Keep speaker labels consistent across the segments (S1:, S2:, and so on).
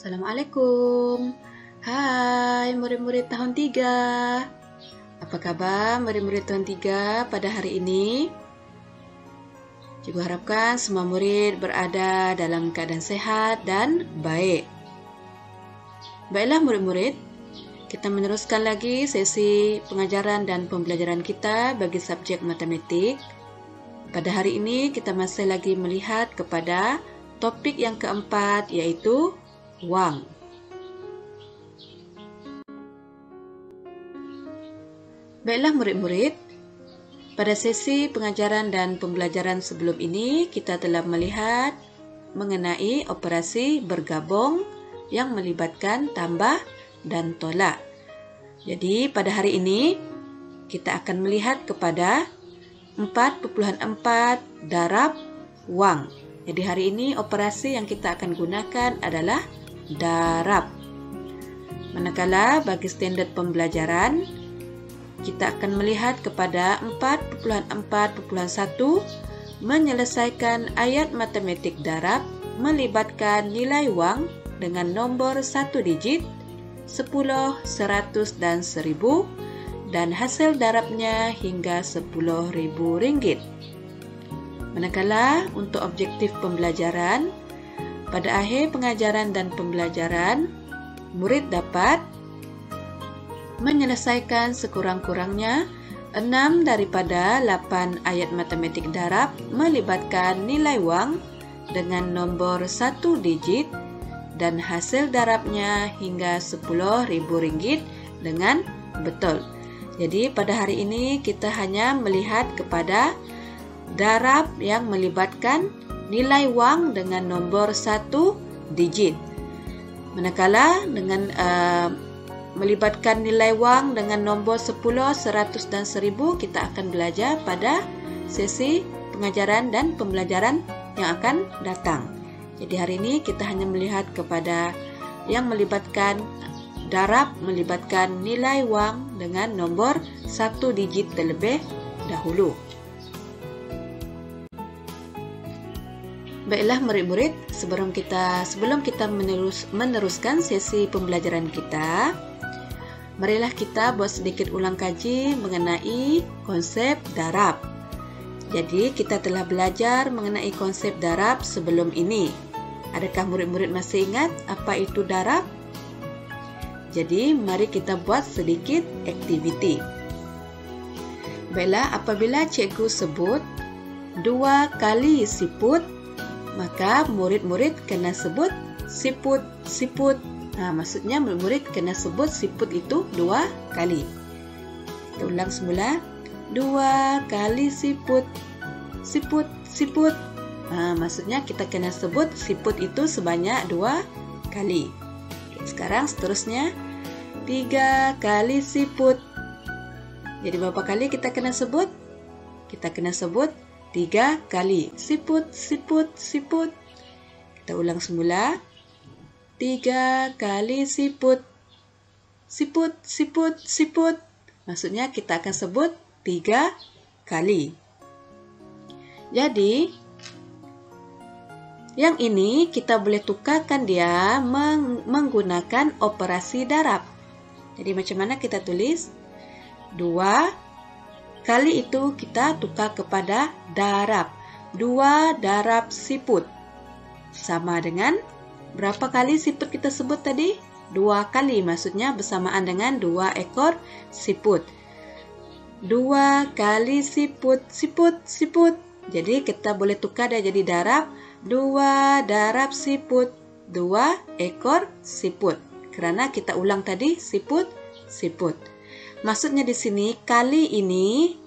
S1: Assalamualaikum. Hai murid-murid tahun 3. Apa kabar murid-murid tahun 3 pada hari ini? Cikgu harapkan semua murid berada dalam keadaan sehat dan baik. Baiklah murid-murid, kita meneruskan lagi sesi pengajaran dan pembelajaran kita bagi subjek matematik. Pada hari ini kita masih lagi melihat kepada topik yang keempat, yaitu wang. Baiklah murid-murid, pada sesi pengajaran dan pembelajaran sebelum ini kita telah melihat mengenai operasi bergabung yang melibatkan tambah dan tolak. Jadi pada hari ini kita akan melihat kepada 4.4 darab wang. Jadi hari ini operasi yang kita akan gunakan adalah darab. Manakala bagi standard pembelajaran, kita akan melihat kepada 4.4.1 menyelesaikan ayat matematik darab melibatkan nilai wang dengan nombor 1 digit, 10, 100 dan 1000 dan hasil darabnya hingga Rp10.000. Manakala untuk objektif pembelajaran, pada akhir pengajaran dan pembelajaran, murid dapat menyelesaikan sekurang-kurangnya 6 daripada 8 ayat matematik darab melibatkan nilai wang dengan nombor 1 digit dan hasil darabnya hingga Rp10.000 dengan betul. Jadi pada hari ini kita hanya melihat kepada darab yang melibatkan nilai wang dengan nombor 1 digit. Manakala dengan melibatkan nilai wang dengan nombor 10, 100 dan 1000 kita akan belajar pada sesi pengajaran dan pembelajaran yang akan datang. Jadi hari ini kita hanya melihat kepada yang melibatkan darab melibatkan nilai wang dengan nombor 1 digit terlebih dahulu. Baiklah murid-murid, sebelum kita meneruskan sesi pembelajaran kita, marilah kita buat sedikit ulang kaji mengenai konsep darab. Jadi kita telah belajar mengenai konsep darab sebelum ini. Adakah murid-murid masih ingat apa itu darab? Jadi mari kita buat sedikit aktiviti. Baiklah, apabila cikgu sebut 2 kali siput, maka murid-murid kena sebut siput. Maksudnya murid-murid kena sebut siput itu 2 kali. Kita ulang semula. 2 kali siput. Siput. Maksudnya kita kena sebut siput itu sebanyak 2 kali. Sekarang seterusnya 3 kali siput. Jadi berapa kali kita kena sebut? Kita kena sebut 3 kali. Siput. Kita ulang semula. 3 kali siput. Siput. Maksudnya kita akan sebut 3 kali. Jadi yang ini kita boleh tukarkan dia menggunakan operasi darab. Jadi macam mana kita tulis? 2 kali itu kita tukar kepada darab. 2 darab siput. Sama dengan berapa kali siput kita sebut tadi? 2 kali, maksudnya bersamaan dengan 2 ekor siput. 2 kali siput. Jadi kita boleh tukar dia jadi darab. 2 darab siput. 2 ekor siput. Kerana kita ulang tadi siput. Maksudnya di sini kali ini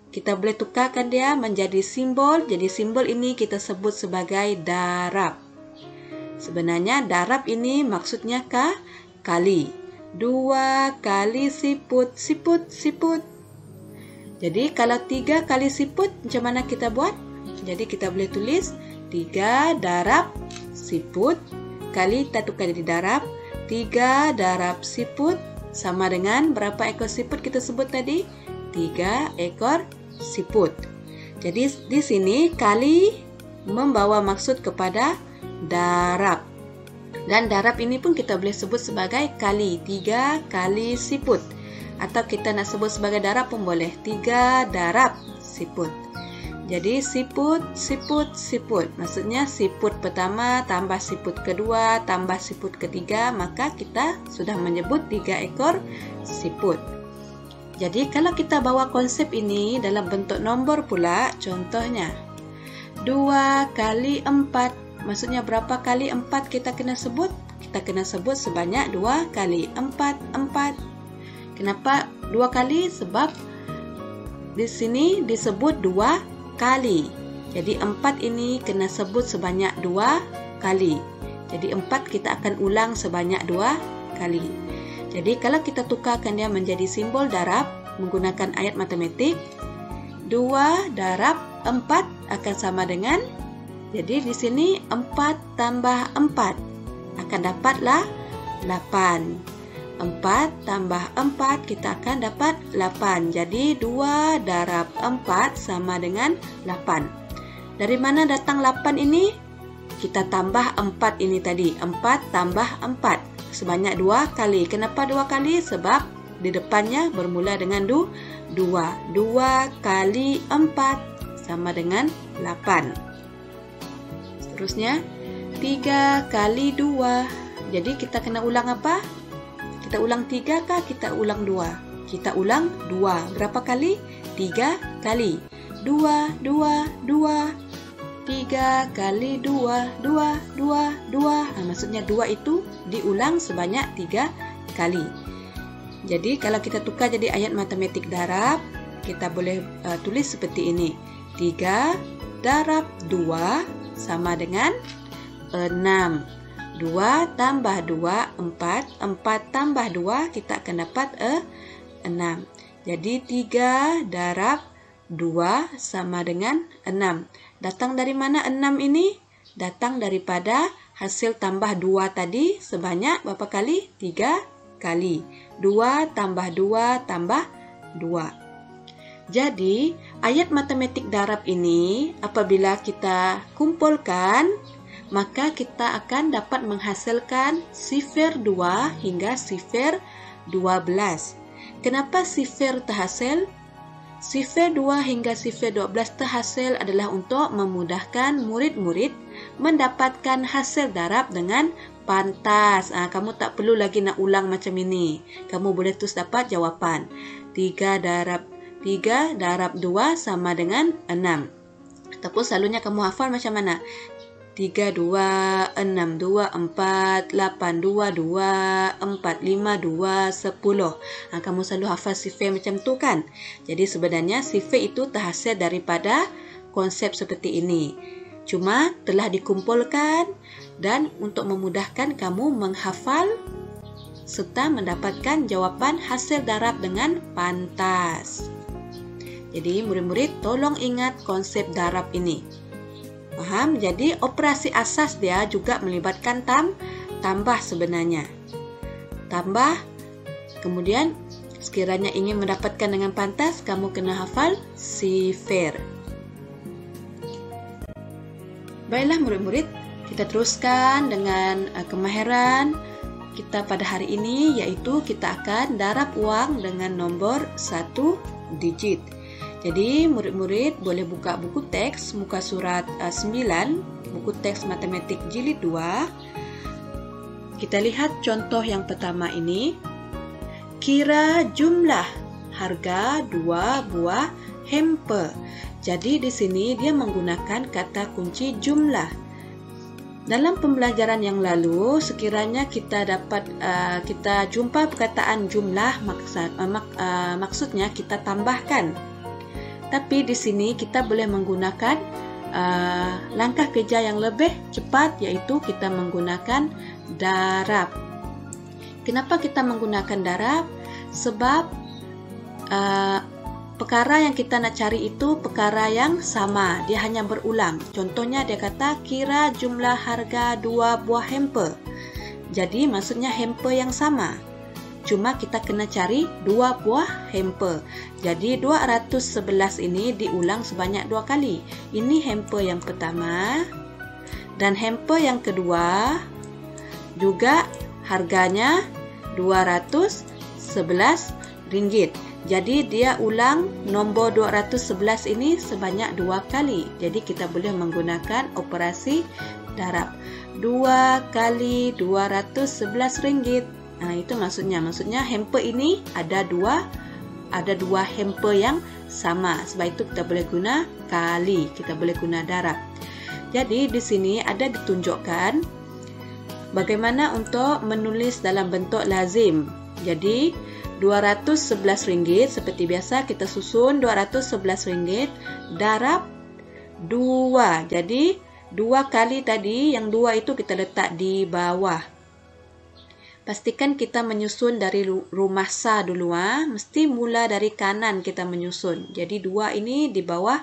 S1: kita boleh tukarkan dia menjadi simbol. Jadi simbol ini kita sebut sebagai darab. Sebenarnya darab ini maksudnya kali. 2 kali siput. Jadi kalau 3 kali siput macam mana kita buat? Jadi kita boleh tulis 3 darab siput kali kita tukar jadi darab. 3 darab siput sama dengan berapa ekor siput kita sebut tadi? 3 ekor siput. Jadi di sini kali membawa maksud kepada darab. Dan darab ini pun kita boleh sebut sebagai kali, 3 kali siput. Atau kita nak sebut sebagai darab pun boleh, 3 darab siput. Jadi siput, siput, siput. Maksudnya siput pertama tambah siput kedua tambah siput ketiga, maka kita sudah menyebut 3 ekor siput. Jadi kalau kita bawa konsep ini dalam bentuk nombor pula, contohnya 2 kali 4. Maksudnya berapa kali 4 kita kena sebut? Kita kena sebut sebanyak 2 kali 4, 4. Kenapa 2 kali? Sebab di sini disebut 2 kali. Jadi 4 ini kena sebut sebanyak 2 kali. Jadi 4 kita akan ulang sebanyak 2 kali. Jadi kalau kita tukarkan dia menjadi simbol darab menggunakan ayat matematik, 2 darab 4 akan sama dengan, jadi di sini 4 tambah 4 akan dapatlah 8. 4 tambah 4 kita akan dapat 8. Jadi 2 darab 4 sama dengan 8. Dari mana datang 8 ini? Kita tambah 4 ini tadi. 4 tambah 4 sebanyak 2 kali. Kenapa 2 kali? Sebab di depannya bermula dengan 2. 2 kali 4 sama dengan 8. Seterusnya 3 kali 2. Jadi kita kena ulang apa? Kita ulang 3 kah? Kita ulang 2. Kita ulang 2. Berapa kali? 3 kali. 2, 2, 2. 3 kali 2, 2, 2, 2. Maksudnya 2 itu diulang sebanyak 3 kali. Jadi kalau kita tukar jadi ayat matematik darab, kita boleh tulis seperti ini. 3 darab 2 sama dengan 6. 2 tambah 2, 4. 4 tambah 2, kita akan dapat 6. Jadi 3 darab 2 sama dengan 6. Datang dari mana 6 ini? Datang daripada hasil tambah 2 tadi sebanyak berapa kali? 3 kali. 2 tambah 2 tambah 2. Jadi ayat matematik darab ini apabila kita kumpulkan, maka kita akan dapat menghasilkan sifir 2 hingga sifir 12. Kenapa sifir terhasil? Sifir 2 hingga sifir 12 terhasil adalah untuk memudahkan murid-murid mendapatkan hasil darab dengan pantas. Kamu tak perlu lagi nak ulang macam ini. Kamu boleh terus dapat jawapan. 3 darab 2 sama dengan 6. Ataupun selalunya kamu hafal macam mana? 3, 2, 6, 2, 4, 8, 2, 2, 4, 5, 2, 10. Kamu selalu hafal sifir macam tu kan? Jadi sebenarnya sifir itu terhasil daripada konsep seperti ini. Cuma telah dikumpulkan dan untuk memudahkan kamu menghafal serta mendapatkan jawapan hasil darab dengan pantas. Jadi murid-murid tolong ingat konsep darab ini. Faham? Jadi operasi asas dia juga melibatkan tambah sebenarnya. Tambah, kemudian sekiranya ingin mendapatkan dengan pantas, kamu kena hafal sifir. Baiklah murid-murid, kita teruskan dengan kemahiran kita pada hari ini, yaitu kita akan darab uang dengan nombor 1 digit. Jadi murid-murid boleh buka buku teks muka surat 9, buku teks matematik jilid 2. Kita lihat contoh yang pertama ini. Kira jumlah harga 2 buah hamper. Jadi di sini dia menggunakan kata kunci jumlah. Dalam pembelajaran yang lalu, sekiranya kita dapat kita jumpa perkataan jumlah, maksudnya kita tambahkan. Tapi di sini kita boleh menggunakan langkah kerja yang lebih cepat, yaitu kita menggunakan darab. Kenapa kita menggunakan darab? Sebab perkara yang kita nak cari itu perkara yang sama, dia hanya berulang. Contohnya dia kata kira jumlah harga 2 buah hamper. Jadi maksudnya hamper yang sama. Cuma kita kena cari 2 buah hamper. Jadi 211 ini diulang sebanyak 2 kali. Ini hamper yang pertama dan hamper yang kedua. juga harganya Rp211. Jadi dia ulang nombor 211 ini sebanyak 2 kali. Jadi kita boleh menggunakan operasi darab. 2 kali Rp211. Nah, itu maksudnya. Maksudnya hamper ini ada dua hamper yang sama. Sebab itu kita boleh guna kali, kita boleh guna darab. Jadi di sini ada ditunjukkan bagaimana untuk menulis dalam bentuk lazim. Jadi Rp211 seperti biasa kita susun Rp211 darab 2. Jadi 2 kali tadi, yang 2 itu kita letak di bawah. Pastikan kita menyusun dari rumah sa dulu. Mesti mula dari kanan kita menyusun. Jadi 2 ini di bawah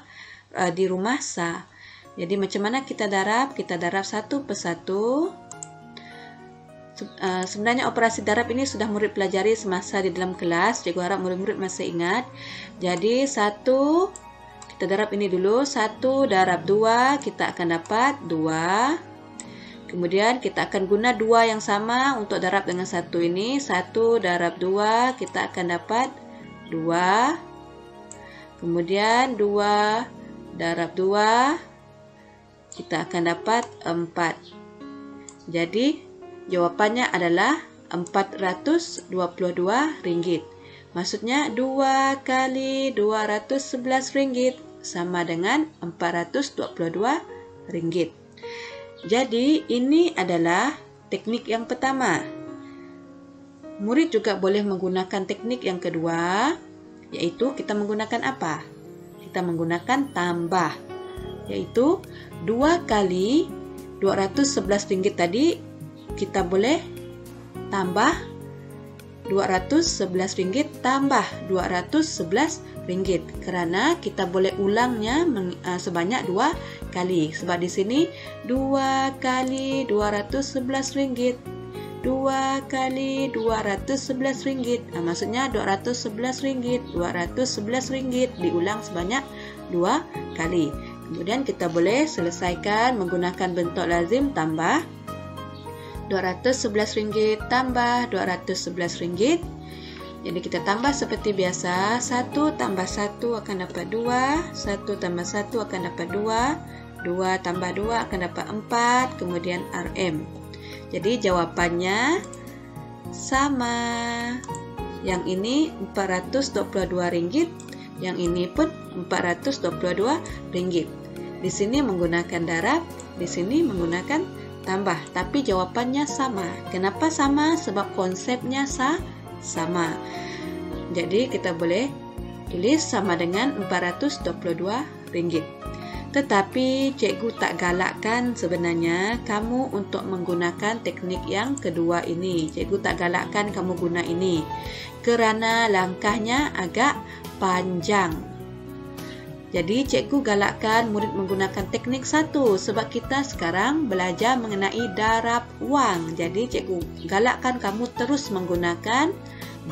S1: di rumah sa. Jadi macam mana kita darab? Kita darab satu persatu. Sebenarnya operasi darab ini sudah murid pelajari semasa di dalam kelas. Cikgu harap murid-murid masih ingat. Jadi 1, kita darab ini dulu. 1 darab 2, kita akan dapat 2. Kemudian kita akan guna 2 yang sama untuk darab dengan 1 ini. 1 darab 2, kita akan dapat 2. Kemudian 2 darab 2, kita akan dapat 4. Jadi jawapannya adalah Rp422. Maksudnya 2 kali Rp211 sama dengan Rp422. Jadi ini adalah teknik yang pertama. Murid juga boleh menggunakan teknik yang kedua, yaitu kita menggunakan apa? Kita menggunakan tambah, yaitu 2 kali Rp211 tadi kita boleh tambah Rp211 tambah Rp211 karena kita boleh ulangnya sebanyak 2 kali. Sebab di sini 2 kali Rp211, 2 kali Rp211. Maksudnya Rp211, Rp211 diulang sebanyak 2 kali. Kemudian kita boleh selesaikan menggunakan bentuk lazim tambah Rp211 tambah Rp211. Jadi kita tambah seperti biasa. 1 tambah 1 akan dapat 2. 1 tambah 1 akan dapat 2. 2 tambah 2 akan dapat 4. Kemudian RM. Jadi jawapannya sama. Yang ini Rp422. Yang ini pun Rp422. Di sini menggunakan darab. Di sini menggunakan tambah. Tapi jawapannya sama. Kenapa sama? Sebab konsepnya sama. Jadi kita boleh tulis sama dengan Rp422. Tetapi cikgu tak galakkan sebenarnya kamu untuk menggunakan teknik yang kedua ini. Cikgu tak galakkan kamu guna ini kerana langkahnya agak panjang. Jadi cikgu galakkan murid menggunakan teknik 1 sebab kita sekarang belajar mengenai darab wang. Jadi cikgu galakkan kamu terus menggunakan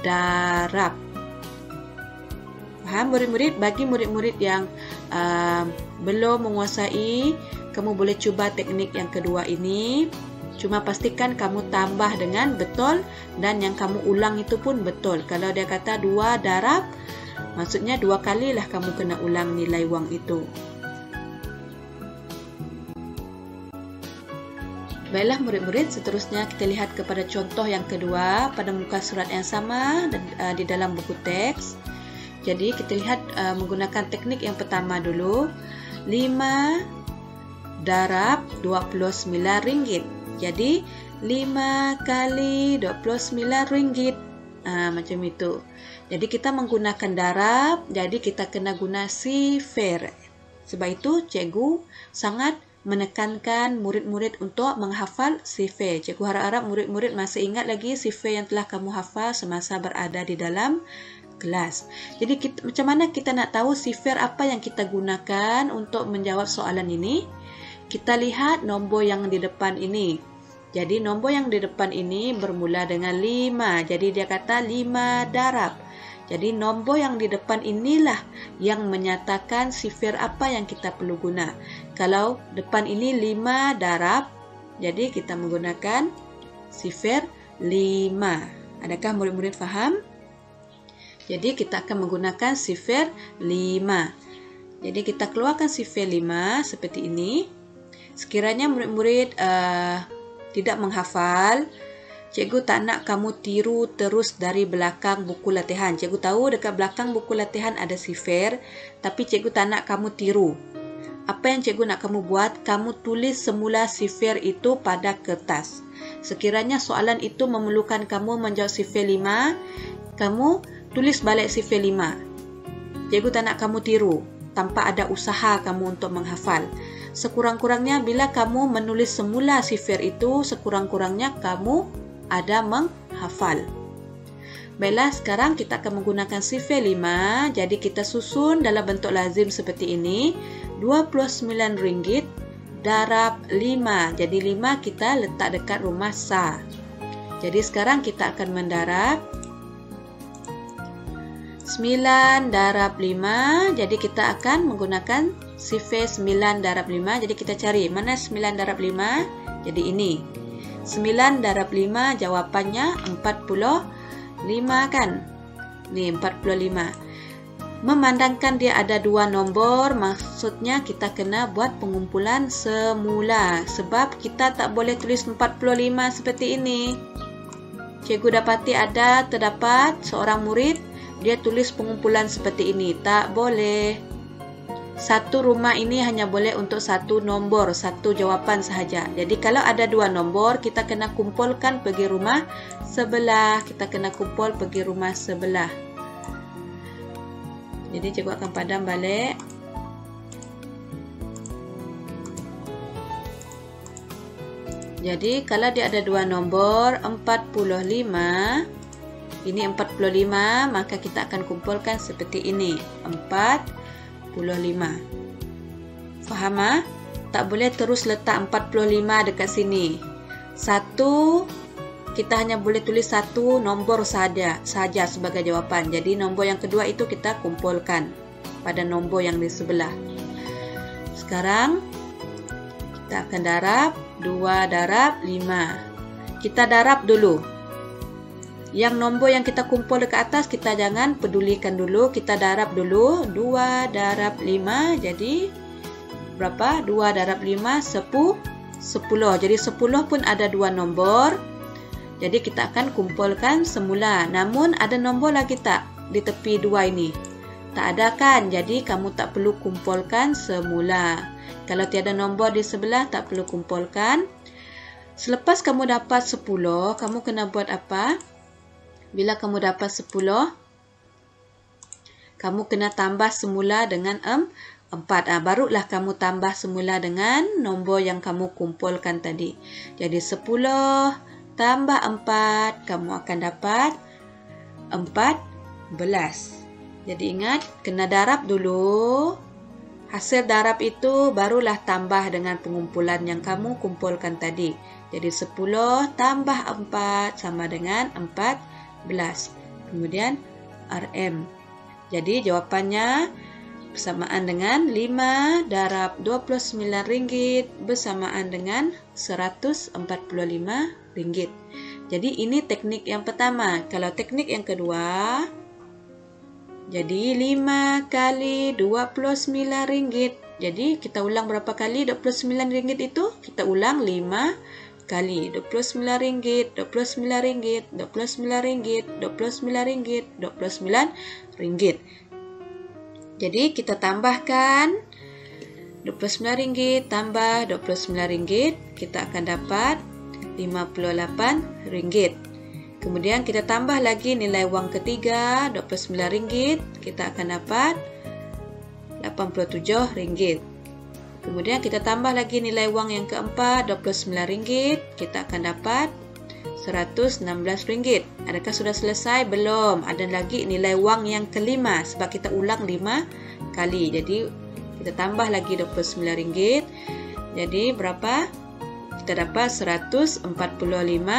S1: darab. Faham murid-murid? Bagi murid-murid yang belum menguasai, kamu boleh cuba teknik yang kedua ini. Cuma pastikan kamu tambah dengan betul dan yang kamu ulang itu pun betul. Kalau dia kata 2 darab, maksudnya 2 kalilah kamu kena ulang nilai wang itu. Baiklah murid-murid, seterusnya kita lihat kepada contoh yang kedua pada muka surat yang sama di dalam buku teks. Jadi kita lihat menggunakan teknik yang pertama dulu. 5 darab Rp29. Jadi 5 kali Rp29. Macam itu. Jadi kita menggunakan darab, jadi kita kena guna sifir. Sebab itu cikgu sangat menekankan murid-murid untuk menghafal sifir. Cikgu harap-harap murid-murid masih ingat lagi sifir yang telah kamu hafal semasa berada di dalam kelas. Jadi macam mana kita nak tahu sifir apa yang kita gunakan untuk menjawab soalan ini? Kita lihat nombor yang di depan ini. Jadi nombor yang di depan ini bermula dengan 5. Jadi dia kata 5 darab. Jadi nombor yang di depan inilah yang menyatakan sifir apa yang kita perlu guna. Kalau depan ini 5 darab, jadi kita menggunakan sifir 5. Adakah murid-murid faham? Jadi kita akan menggunakan sifir 5. Jadi kita keluarkan sifir 5 seperti ini. Sekiranya murid-murid tidak menghafal, cikgu tak nak kamu tiru terus dari belakang buku latihan. Cikgu tahu dekat belakang buku latihan ada sifir, tapi cikgu tak nak kamu tiru. Apa yang cikgu nak kamu buat, kamu tulis semula sifir itu pada kertas. Sekiranya soalan itu memerlukan kamu menjawab sifir 5, kamu tulis balik sifir 5. Cikgu tak nak kamu tiru tanpa ada usaha kamu untuk menghafal. Sekurang-kurangnya bila kamu menulis semula sifir itu, sekurang-kurangnya kamu ada menghafal. Baiklah, sekarang kita akan menggunakan sifir 5. Jadi kita susun dalam bentuk lazim seperti ini. RM29 darab 5. Jadi 5 kita letak dekat rumah sa. Jadi sekarang kita akan mendarab 9 darab 5. Jadi kita akan menggunakan sifir 9 darab 5. Jadi kita cari mana 9 darab 5. Jadi ini 9 darab 5 jawapannya 45 kan. Ni 45. Memandangkan dia ada dua nombor, maksudnya kita kena buat pengumpulan semula. Sebab kita tak boleh tulis 45 seperti ini. Cikgu dapati terdapat seorang murid, dia tulis pengumpulan seperti ini. Tak boleh. Satu rumah ini hanya boleh untuk satu nombor, satu jawapan sahaja. Jadi kalau ada dua nombor, kita kena kumpulkan pergi rumah sebelah. Kita kena kumpul pergi rumah sebelah. Jadi cikgu akan padam balik. Jadi kalau dia ada dua nombor, 45. Ini 45, maka kita akan kumpulkan seperti ini. 45. Faham? Tak boleh terus letak 45 dekat sini. Satu, kita hanya boleh tulis satu nombor saja sebagai jawapan. Jadi nombor yang kedua itu kita kumpulkan pada nombor yang di sebelah. Sekarang kita akan darab 2 darab 5. Kita darab dulu. Yang nombor yang kita kumpul dekat atas kita jangan pedulikan dulu. Kita darab dulu 2 darab 5. Jadi berapa? 2 darab 5 10. Jadi 10 pun ada dua nombor. Jadi kita akan kumpulkan semula. Namun ada nombor lagi tak di tepi dua ini? Tak ada kan? Jadi kamu tak perlu kumpulkan semula. Kalau tiada nombor di sebelah tak perlu kumpulkan. Selepas kamu dapat 10, kamu kena buat apa? Bila kamu dapat 10, kamu kena tambah semula dengan 4. Barulah kamu tambah semula dengan nombor yang kamu kumpulkan tadi. Jadi 10 tambah 4, kamu akan dapat 14. Jadi ingat, kena darab dulu. Hasil darab itu barulah tambah dengan pengumpulan yang kamu kumpulkan tadi. Jadi 10 tambah 4 sama dengan 14. Kemudian RM. Jadi jawapannya bersamaan dengan 5 darab RM29 bersamaan dengan RM145. Jadi ini teknik yang pertama. Kalau teknik yang kedua, jadi 5 kali RM29. Jadi kita ulang berapa kali RM29 itu? Kita ulang 5 kali RM29, RM29, RM29, RM29, RM29. Jadi kita tambahkan RM29 tambah RM29, kita akan dapat RM58. Kemudian kita tambah lagi nilai wang ketiga RM29, kita akan dapat RM87. Kemudian kita tambah lagi nilai wang yang keempat RM29, kita akan dapat RM116. Adakah sudah selesai? Belum. Ada lagi nilai wang yang kelima sebab kita ulang 5 kali. Jadi kita tambah lagi RM29. Jadi berapa? Kita dapat RM145.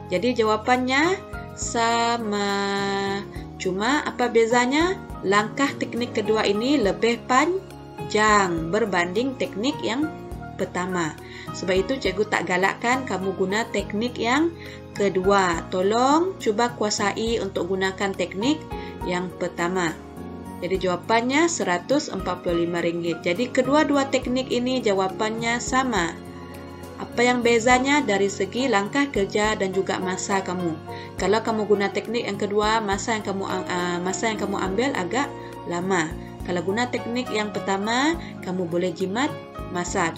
S1: Jadi jawapannya sama. Cuma apa bezanya? Langkah teknik kedua ini lebih panjang berbanding teknik yang pertama. Sebab itu cikgu tak galakkan kamu guna teknik yang kedua. Tolong cuba kuasai untuk gunakan teknik yang pertama. Jadi jawapannya Rp145. Jadi kedua-dua teknik ini jawapannya sama. Apa yang bezanya dari segi langkah kerja dan juga masa kamu. Kalau kamu guna teknik yang kedua, masa yang kamu ambil agak lama. Kalau guna teknik yang pertama, kamu boleh jimat masa.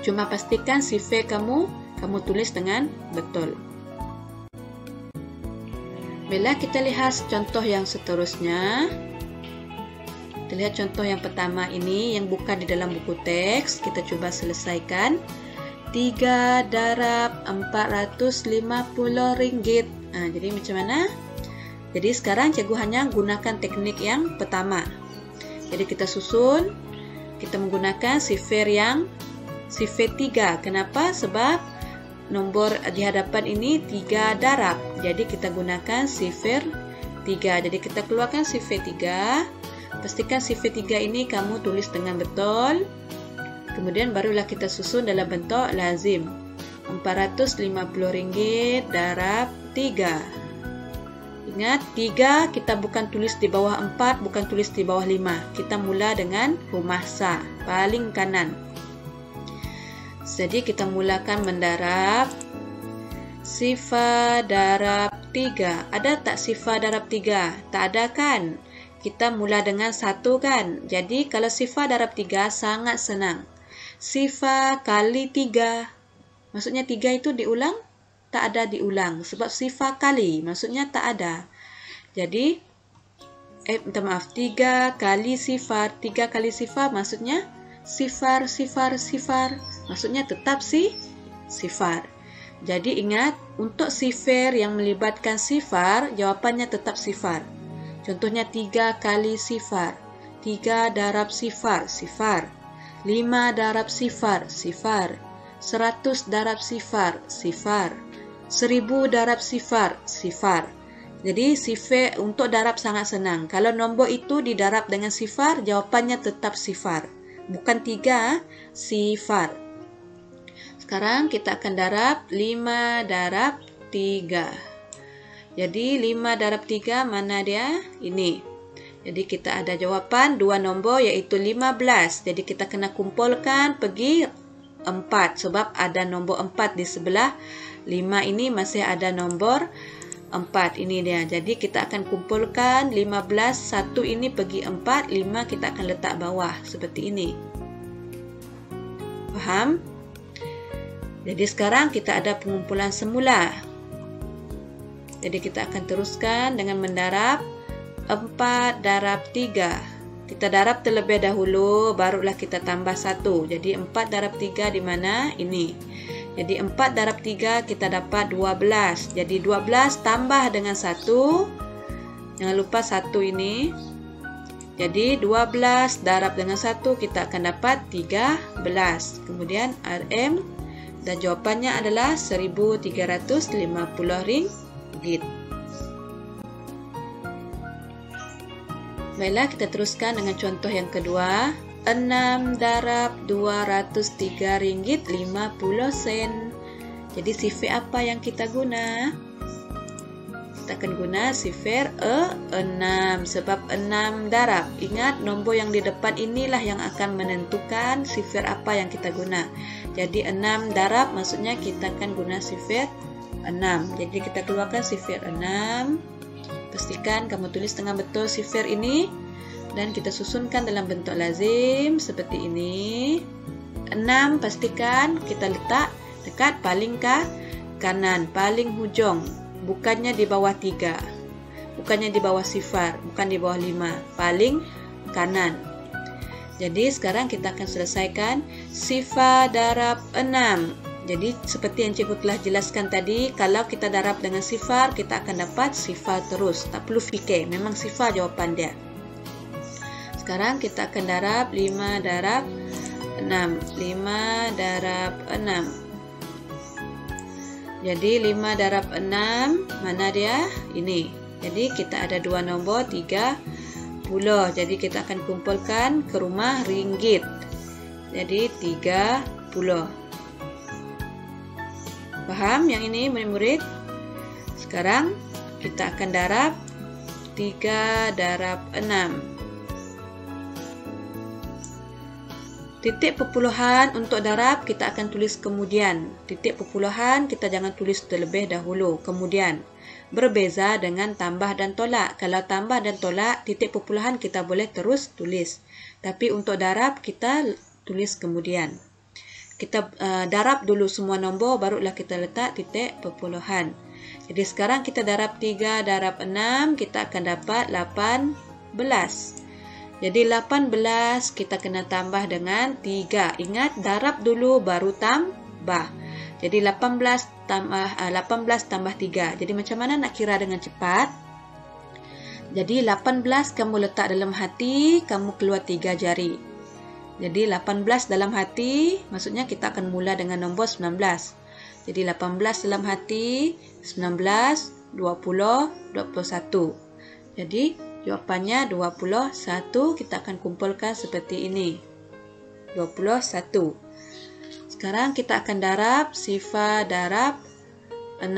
S1: Cuma pastikan CV kamu tulis dengan betul. Bila kita lihat contoh yang seterusnya. Kita lihat contoh yang pertama ini yang bukan di dalam buku teks. Kita coba selesaikan. 3 darab Rp450. Jadi macam mana? Jadi sekarang cikgu hanya gunakan teknik yang pertama. Jadi kita susun. Kita menggunakan sifir 3. Kenapa? Sebab nombor di hadapan ini 3 darab. Jadi kita gunakan sifir 3. Jadi kita keluarkan sifir 3. Pastikan sifir 3 ini kamu tulis dengan betul. Kemudian barulah kita susun dalam bentuk lazim. Rp450 darab 3. Ingat, 3 kita bukan tulis di bawah 4, bukan tulis di bawah 5. Kita mula dengan rumah sa, paling kanan. Jadi kita mulakan mendarab. Sifar darab 3. Ada tak sifar darab 3? Tak ada kan? Kita mula dengan 1 kan? Jadi kalau sifar darab 3 sangat senang. Sifar kali 3. Maksudnya 3 itu diulang? Tak ada diulang. Sebab sifar kali. Maksudnya tak ada. Jadi, 3 kali sifar. 3 kali sifar maksudnya sifar. Maksudnya tetap sifar. Jadi ingat, untuk sifir yang melibatkan sifar, jawapannya tetap sifar. Contohnya 3 kali sifar. 3 darab sifar. 5 darab sifar, 100 darab sifar, 1000 darab sifar. Jadi sifar untuk darab sangat senang. Kalau nombor itu didarab dengan sifar, jawapannya tetap sifar. Bukan 3, sifar. Sekarang kita akan darab 5 darab 3. Jadi 5 darab 3 mana dia? Ini. Jadi kita ada jawapan 2 nombor iaitu 15. Jadi kita kena kumpulkan pergi 4. Sebab ada nombor 4 di sebelah 5 ini masih ada nombor 4. Ini dia. Jadi kita akan kumpulkan 15. 1 ini pergi 4. 5 kita akan letak bawah. Seperti ini. Faham? Jadi sekarang kita ada pengumpulan semula. Jadi kita akan teruskan dengan mendarab 4 darab 3. Kita darab terlebih dahulu, barulah kita tambah 1. Jadi 4 darab 3 di mana? Ini. Jadi 4 darab 3 kita dapat 12. Jadi 12 tambah dengan 1. Jangan lupa 1 ini. Jadi 12 darab dengan 1 kita akan dapat 13. Kemudian RM dan jawapannya adalah Rp1.350. Baiklah, kita teruskan dengan contoh yang kedua. 6 darab Rp203.50. Jadi sifir apa yang kita guna? Kita akan guna sifir 6. Sebab 6 darab. Ingat, nombor yang di depan inilah yang akan menentukan sifir apa yang kita guna. Jadi 6 darab maksudnya kita akan guna sifir 6. Jadi kita keluarkan sifir 6. Pastikan kamu tulis dengan betul sifir ini dan kita susunkan dalam bentuk lazim seperti ini. 6 pastikan kita letak dekat paling kanan, paling hujung, bukannya di bawah 3, bukannya di bawah sifar, bukan di bawah 5, paling kanan. Jadi sekarang kita akan selesaikan sifar darab 6. Jadi seperti yang cikgu telah jelaskan tadi, kalau kita darab dengan sifar, kita akan dapat sifar terus. Tak perlu fikir, memang sifar jawapan dia. Sekarang kita akan darab 5 darab 6. 5 darab 6. Jadi 5 darab 6, mana dia? Ini. Jadi kita ada 2 nombor 30. Jadi kita akan kumpulkan ke rumah ringgit. Jadi 30. Paham yang ini murid-murid? Sekarang kita akan darab 3 darab 6. Titik perpuluhan untuk darab kita akan tulis kemudian. Titik perpuluhan kita jangan tulis terlebih dahulu, kemudian. Berbeza dengan tambah dan tolak. Kalau tambah dan tolak, titik perpuluhan kita boleh terus tulis. Tapi untuk darab kita tulis kemudian. Kita darab dulu semua nombor, barulah kita letak titik perpuluhan. Jadi sekarang kita darab 3 darab 6, kita akan dapat 18. Jadi 18 kita kena tambah dengan 3. Ingat, darab dulu baru tambah. Jadi 18 tambah 3. Jadi macam mana nak kira dengan cepat? Jadi 18 kamu letak dalam hati, kamu keluar 3 jari. Jadi 18 dalam hati, maksudnya kita akan mula dengan nombor 19. Jadi 18 dalam hati, 19, 20, 21. Jadi jawapannya 21, kita akan kumpulkan seperti ini. 21. Sekarang kita akan darab sifar darab 6.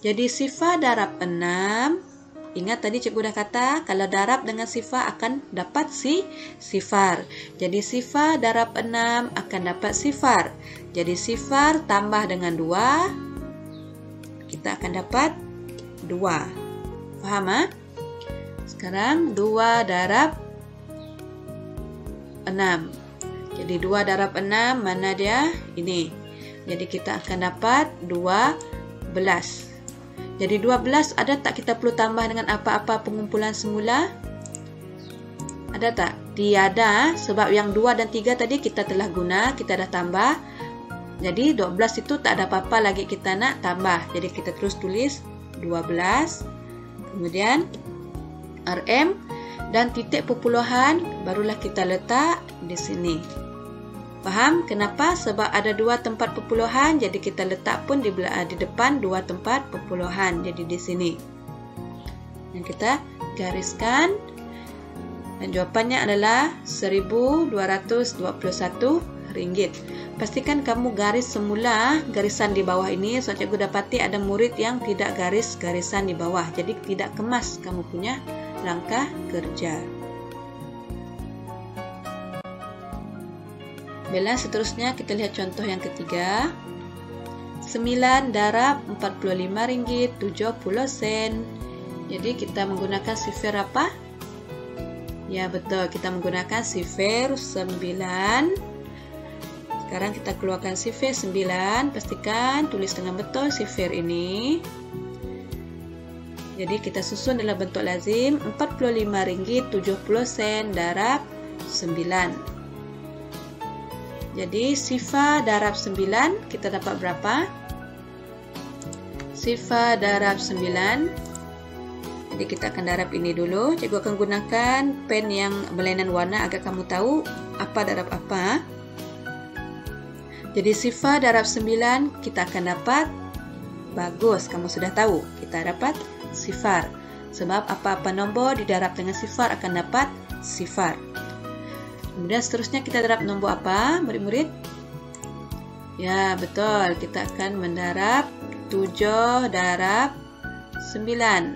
S1: Jadi sifar darab 6, ingat tadi cikgu dah kata, kalau darab dengan sifar akan dapat sifar. Jadi sifar darab 6 akan dapat sifar. Jadi sifar tambah dengan 2, kita akan dapat 2. Faham? Sekarang 2 darab 6. Jadi 2 darab 6 mana dia? Ini. Jadi kita akan dapat 12. Jadi 12 ada tak kita perlu tambah dengan apa-apa pengumpulan semula? Ada tak? Tiada, sebab yang 2 dan 3 tadi kita telah guna, kita dah tambah. Jadi 12 itu tak ada apa-apa lagi kita nak tambah. Jadi kita terus tulis 12. Kemudian RM dan titik perpuluhan barulah kita letak di sini. Faham kenapa? Sebab ada 2 tempat perpuluhan, jadi kita letak pun di depan 2 tempat perpuluhan. Jadi di sini. Dan kita gariskan. Dan jawapannya adalah Rp1.221. Pastikan kamu garis semula garisan di bawah ini. So cikgu dapati ada murid yang tidak garis garisan di bawah. Jadi tidak kemas kamu punya langkah kerja. Baiklah, seterusnya kita lihat contoh yang ketiga. 9 darab Rp45.70. Jadi kita menggunakan sifir apa? Ya betul, kita menggunakan sifir 9. Sekarang kita keluarkan sifir 9. Pastikan tulis dengan betul sifir ini. Jadi kita susun dalam bentuk lazim. Rp45.70 darab 9. Jadi sifar darab 9 kita dapat berapa? Sifar darab 9. Jadi kita akan darab ini dulu. Cikgu akan gunakan pen yang berlainan warna agar kamu tahu apa darab apa. Jadi sifar darab 9 kita akan dapat, bagus, kamu sudah tahu. Kita dapat sifar. Sebab apa-apa nombor didarab dengan sifar akan dapat sifar. Kemudian seterusnya kita darab nombor apa, murid-murid? Ya, betul. Kita akan mendarab 7 darab 9.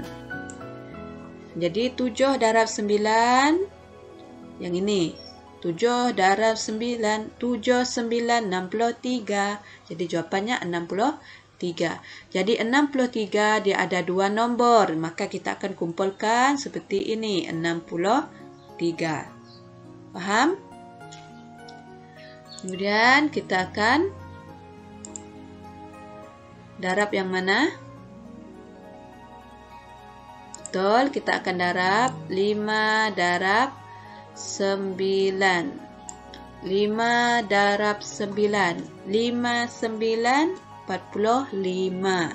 S1: Jadi 7 darab 9 yang ini. 7 darab 9, 7, 9, 63. Jadi jawapannya 63. Jadi 63 dia ada 2 nombor. Maka kita akan kumpulkan seperti ini, 63. Faham? Kemudian kita akan darab yang mana? Betul, kita akan darab 5 darab 9. 5 darab 9. 5, 9, 45.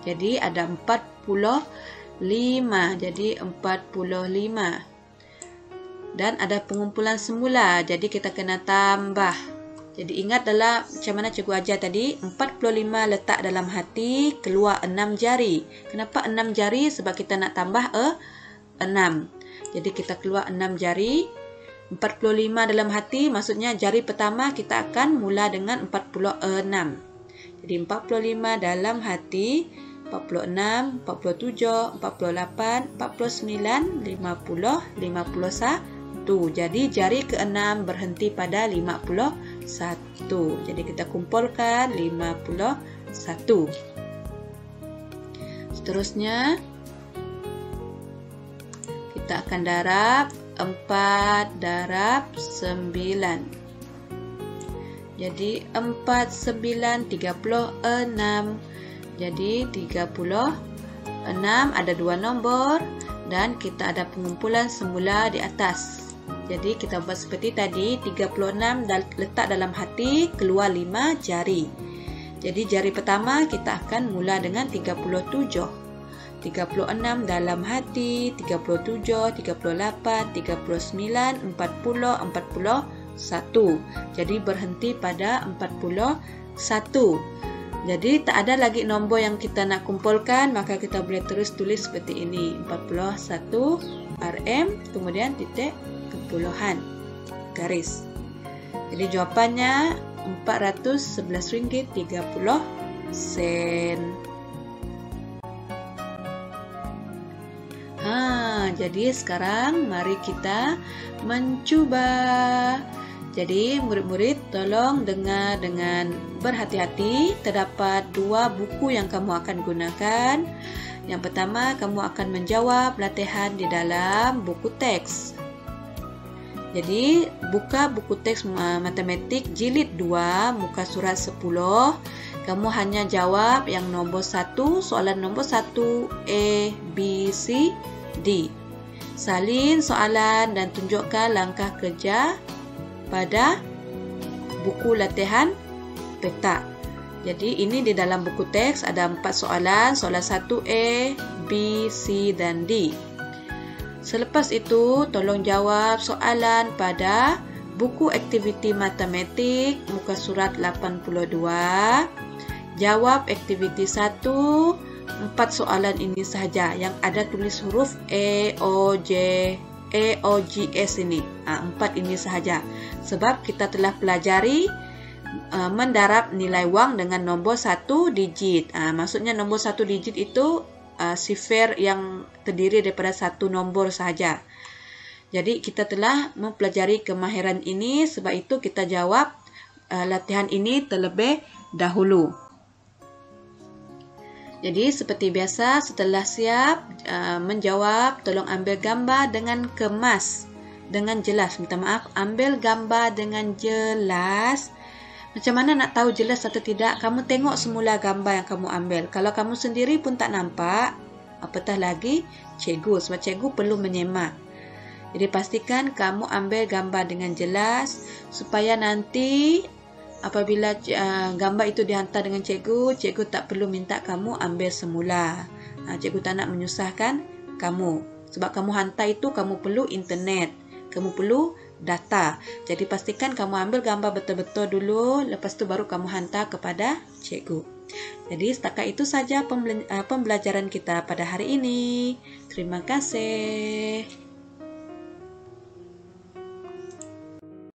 S1: Jadi ada 45. Jadi 45. Dan ada pengumpulan semula, jadi kita kena tambah. Jadi ingat dalam macam mana cikgu ajar tadi, 45 letak dalam hati, keluar 6 jari. Kenapa 6 jari? Sebab kita nak tambah 6. Jadi kita keluar 6 jari. 45 dalam hati maksudnya jari pertama kita akan mula dengan 46. Jadi 45 dalam hati, 46, 47, 48, 49, 50, 51. Jadi jari ke-6 berhenti pada 51. Jadi kita kumpulkan 51. Seterusnya kita akan darab 4 darab 9. Jadi 4, 9, 36. Jadi 36 ada 2 nombor dan kita ada pengumpulan semula di atas. Jadi kita buat seperti tadi, 36 letak dalam hati, keluar 5 jari. Jadi jari pertama kita akan mula dengan 37. 36 dalam hati, 37, 38, 39, 40, 41. Jadi berhenti pada 41. Jadi tak ada lagi nombor yang kita nak kumpulkan, maka kita boleh terus tulis seperti ini. 41 RM, kemudian titik kepuluhan, garis. Jadi jawapannya RM411.30. Jadi sekarang mari kita mencuba. Jadi murid-murid tolong dengar dengan berhati-hati. Terdapat 2 buku yang kamu akan gunakan. Yang pertama, kamu akan menjawab latihan di dalam buku teks. Jadi buka buku teks matematik jilid 2 muka surat 10. Kamu hanya jawab yang nombor 1, soalan nombor 1 A, B, C, D. Salin soalan dan tunjukkan langkah kerja pada buku latihan petak. Jadi ini di dalam buku teks ada 4 soalan, soalan 1 A, B, C dan D. Selepas itu tolong jawab soalan pada buku aktiviti matematik muka surat 82. Jawab aktiviti 1, 4 soalan ini sahaja yang ada tulis huruf E, O, G, S ini. 4 ini sahaja. Sebab kita telah pelajari mendarab nilai wang dengan nombor 1 digit. Maksudnya nombor 1 digit itu sifar yang terdiri daripada 1 nombor sahaja. Jadi kita telah mempelajari kemahiran ini, sebab itu kita jawab latihan ini terlebih dahulu. Jadi seperti biasa, setelah siap menjawab, tolong ambil gambar dengan kemas, dengan jelas. Minta maaf, ambil gambar dengan jelas. Macam mana nak tahu jelas atau tidak? Kamu tengok semula gambar yang kamu ambil. Kalau kamu sendiri pun tak nampak, apatah lagi cikgu, sebab cikgu perlu menyemak. Jadi pastikan kamu ambil gambar dengan jelas, supaya nanti apabila gambar itu dihantar dengan cikgu, cikgu tak perlu minta kamu ambil semula. Cikgu tak nak menyusahkan kamu. Sebab kamu hantar itu, kamu perlu internet. Kamu perlu data. Jadi pastikan kamu ambil gambar betul-betul dulu, lepas tu baru kamu hantar kepada cikgu. Jadi setakat itu saja pembelajaran kita pada hari ini. Terima kasih.